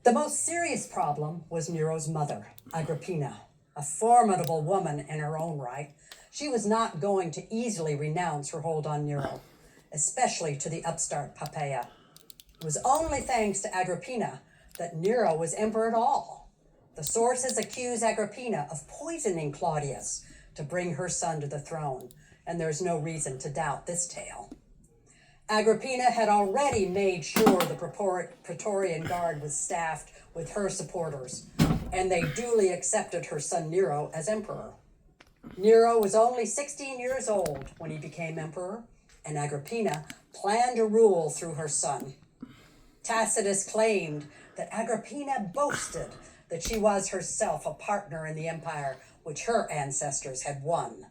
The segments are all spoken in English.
The most serious problem was Nero's mother, Agrippina, a formidable woman in her own right. She was not going to easily renounce her hold on Nero, especially to the upstart Poppaea. It was only thanks to Agrippina that Nero was emperor at all. The sources accuse Agrippina of poisoning Claudius to bring her son to the throne, and there's no reason to doubt this tale. Agrippina had already made sure the Praetorian Guard was staffed with her supporters, and they duly accepted her son Nero as emperor. Nero was only 16 years old when he became emperor, and Agrippina planned to rule through her son. Tacitus claimed that Agrippina boasted that she was herself a partner in the empire which her ancestors had won.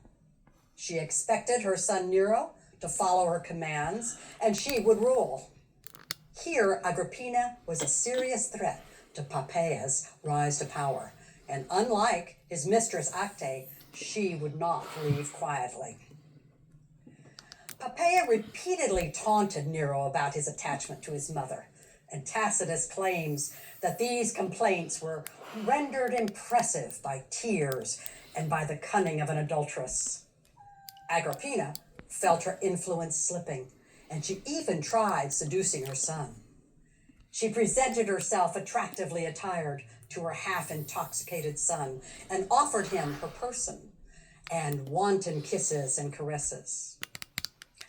She expected her son Nero to follow her commands, and she would rule. Here, Agrippina was a serious threat to Poppaea's rise to power, and unlike his mistress Acte, she would not leave quietly. Poppaea repeatedly taunted Nero about his attachment to his mother, and Tacitus claims that these complaints were rendered impressive by tears and by the cunning of an adulteress. Agrippina felt her influence slipping, and she even tried seducing her son. She presented herself attractively attired to her half-intoxicated son and offered him her person and wanton kisses and caresses.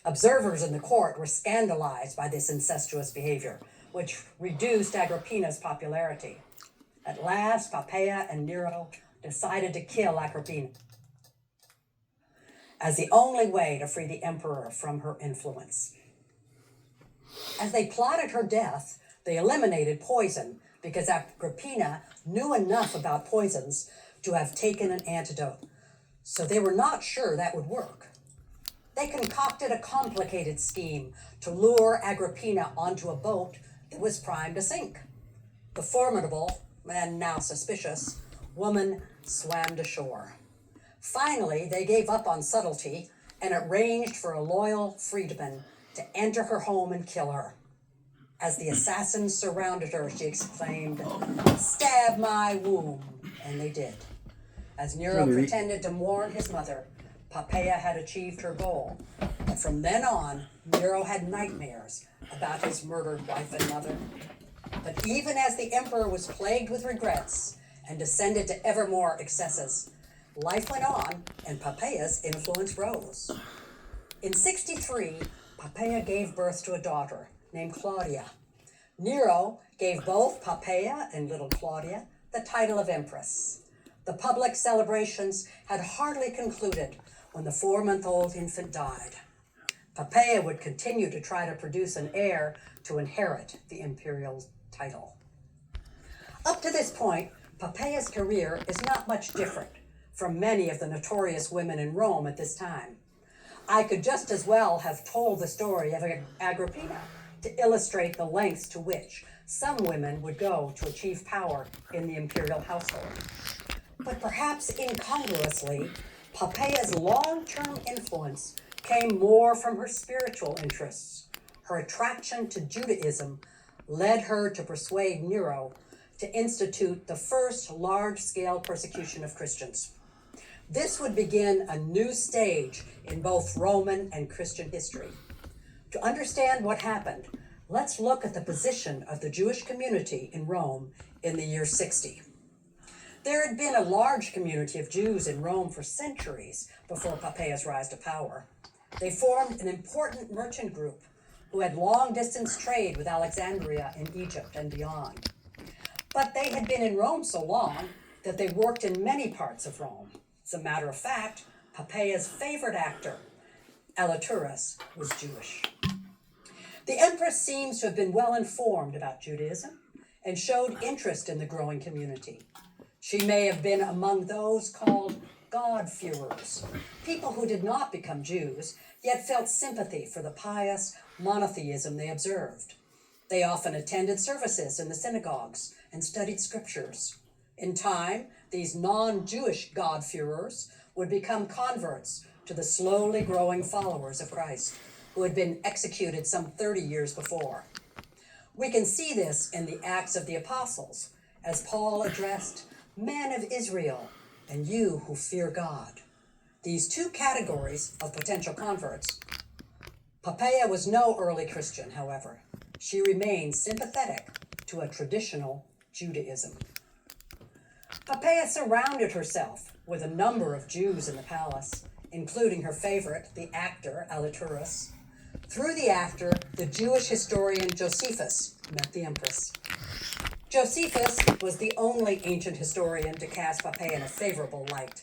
Observers in the court were scandalized by this incestuous behavior, which reduced Agrippina's popularity. At last, Poppaea and Nero decided to kill Agrippina as the only way to free the emperor from her influence. As they plotted her death, they eliminated poison because Agrippina knew enough about poisons to have taken an antidote, so they were not sure that would work. They concocted a complicated scheme to lure Agrippina onto a boat that was primed to sink. The formidable, and now suspicious, woman swam to shore. Finally, they gave up on subtlety and arranged for a loyal freedman to enter her home and kill her. As the assassins surrounded her, she exclaimed, "Stab my womb," and they did. As Nero pretended to mourn his mother, Poppaea had achieved her goal. But from then on, Nero had nightmares about his murdered wife and mother. But even as the emperor was plagued with regrets and descended to ever more excesses, life went on and Poppaea's influence rose. In 63, Poppaea gave birth to a daughter named Claudia. Nero gave both Poppaea and little Claudia the title of empress. The public celebrations had hardly concluded when the 4-month-old infant died. Poppaea would continue to try to produce an heir to inherit the imperial title. Up to this point, Poppaea's career is not much different from many of the notorious women in Rome at this time. I could just as well have told the story of Agrippina to illustrate the lengths to which some women would go to achieve power in the imperial household. But perhaps incongruously, Poppaea's long-term influence came more from her spiritual interests. Her attraction to Judaism led her to persuade Nero to institute the first large-scale persecution of Christians. This would begin a new stage in both Roman and Christian history. To understand what happened, let's look at the position of the Jewish community in Rome in the year 60. There had been a large community of Jews in Rome for centuries before Poppaea's rise to power. They formed an important merchant group who had long-distance trade with Alexandria in Egypt and beyond. But they had been in Rome so long that they worked in many parts of Rome. As a matter of fact, Poppaea's favorite actor, Alaturus, was Jewish. The empress seems to have been well informed about Judaism and showed interest in the growing community. She may have been among those called God-fearers, people who did not become Jews, yet felt sympathy for the pious monotheism they observed. They often attended services in the synagogues and studied scriptures. In time, these non-Jewish God-fearers would become converts to the slowly growing followers of Christ, who had been executed some 30 years before. We can see this in the Acts of the Apostles, as Paul addressed men of Israel and you who fear God. These two categories of potential converts. Poppaea was no early Christian, however. She remained sympathetic to a traditional Judaism. Poppaea surrounded herself with a number of Jews in the palace, including her favorite, the actor Aliturus. Through the actor, the Jewish historian Josephus met the empress. Josephus was the only ancient historian to cast Poppaea in a favorable light.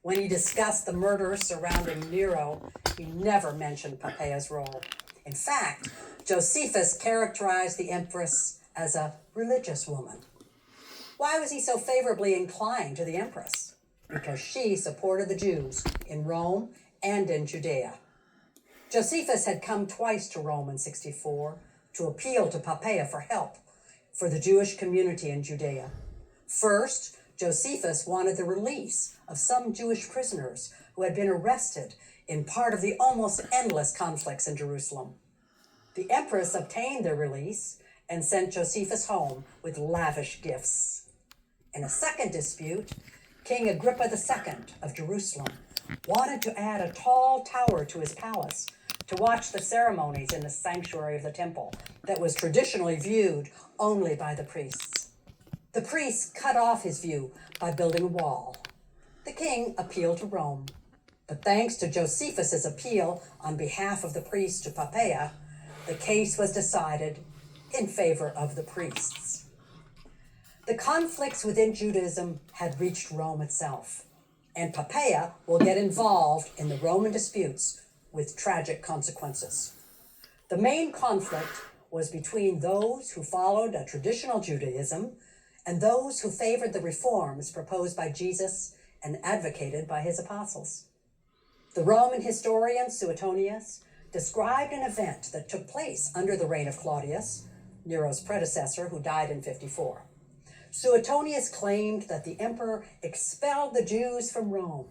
When he discussed the murders surrounding Nero, he never mentioned Poppaea's role. In fact, Josephus characterized the empress as a religious woman. Why was he so favorably inclined to the empress? Because she supported the Jews in Rome and in Judea. Josephus had come twice to Rome in 64 to appeal to Poppaea for help for the Jewish community in Judea. First, Josephus wanted the release of some Jewish prisoners who had been arrested in part of the almost endless conflicts in Jerusalem. The empress obtained their release and sent Josephus home with lavish gifts. In a second dispute, King Agrippa II of Jerusalem wanted to add a tall tower to his palace to watch the ceremonies in the sanctuary of the temple that was traditionally viewed only by the priests. The priests cut off his view by building a wall. The king appealed to Rome, but thanks to Josephus's appeal on behalf of the priests to Poppaea, the case was decided in favor of the priests. The conflicts within Judaism had reached Rome itself, and Poppaea will get involved in the Roman disputes with tragic consequences. The main conflict was between those who followed a traditional Judaism and those who favored the reforms proposed by Jesus and advocated by his apostles. The Roman historian Suetonius described an event that took place under the reign of Claudius, Nero's predecessor, who died in 54. Suetonius claimed that the emperor expelled the Jews from Rome,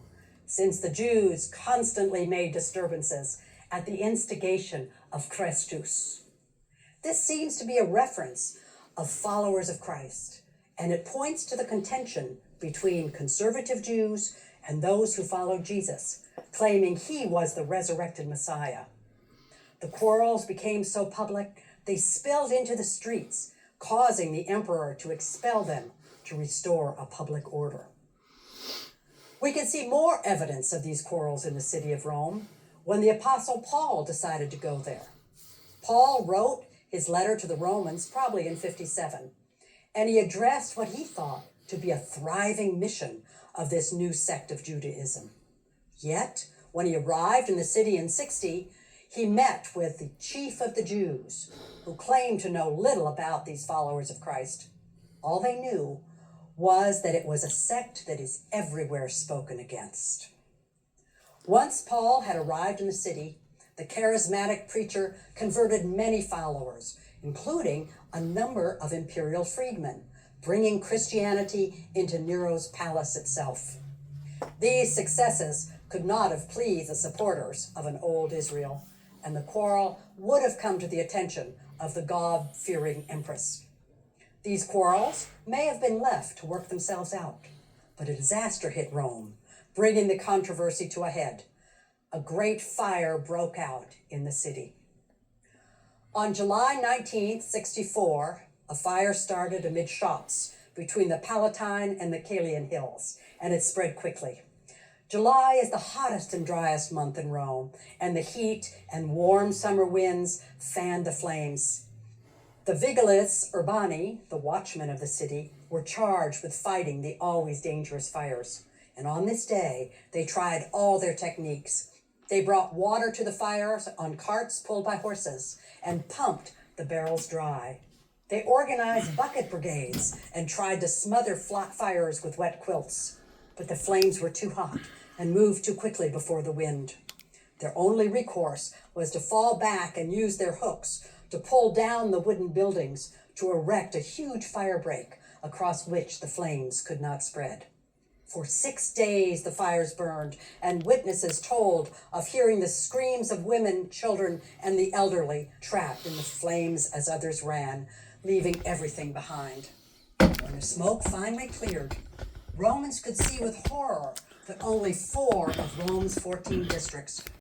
since the Jews constantly made disturbances at the instigation of Chrestus. This seems to be a reference of followers of Christ, and it points to the contention between conservative Jews and those who followed Jesus, claiming he was the resurrected Messiah. The quarrels became so public, they spilled into the streets, causing the emperor to expel them to restore a public order. We can see more evidence of these quarrels in the city of Rome when the Apostle Paul decided to go there. Paul wrote his letter to the Romans probably in 57, and he addressed what he thought to be a thriving mission of this new sect of Judaism. Yet, when he arrived in the city in 60, he met with the chief of the Jews, who claimed to know little about these followers of Christ. All they knew was that it was a sect that is everywhere spoken against. Once Paul had arrived in the city, the charismatic preacher converted many followers, including a number of imperial freedmen, bringing Christianity into Nero's palace itself. These successes could not have pleased the supporters of an old Israel, and the quarrel would have come to the attention of the God-fearing empress. These quarrels may have been left to work themselves out, but a disaster hit Rome, bringing the controversy to a head. A great fire broke out in the city. On July 19, 64, a fire started amid shops between the Palatine and the Caelian hills, and it spread quickly. July is the hottest and driest month in Rome, and the heat and warm summer winds fanned the flames. The Vigiles Urbani, the watchmen of the city, were charged with fighting the always dangerous fires. And on this day, they tried all their techniques. They brought water to the fires on carts pulled by horses and pumped the barrels dry. They organized bucket brigades and tried to smother fires with wet quilts. But the flames were too hot and moved too quickly before the wind. Their only recourse was to fall back and use their hooks to pull down the wooden buildings to erect a huge firebreak across which the flames could not spread. For 6 days the fires burned, and witnesses told of hearing the screams of women, children, and the elderly trapped in the flames as others ran. leaving everything behind. When the smoke finally cleared, Romans could see with horror that only 4 of Rome's 14 districts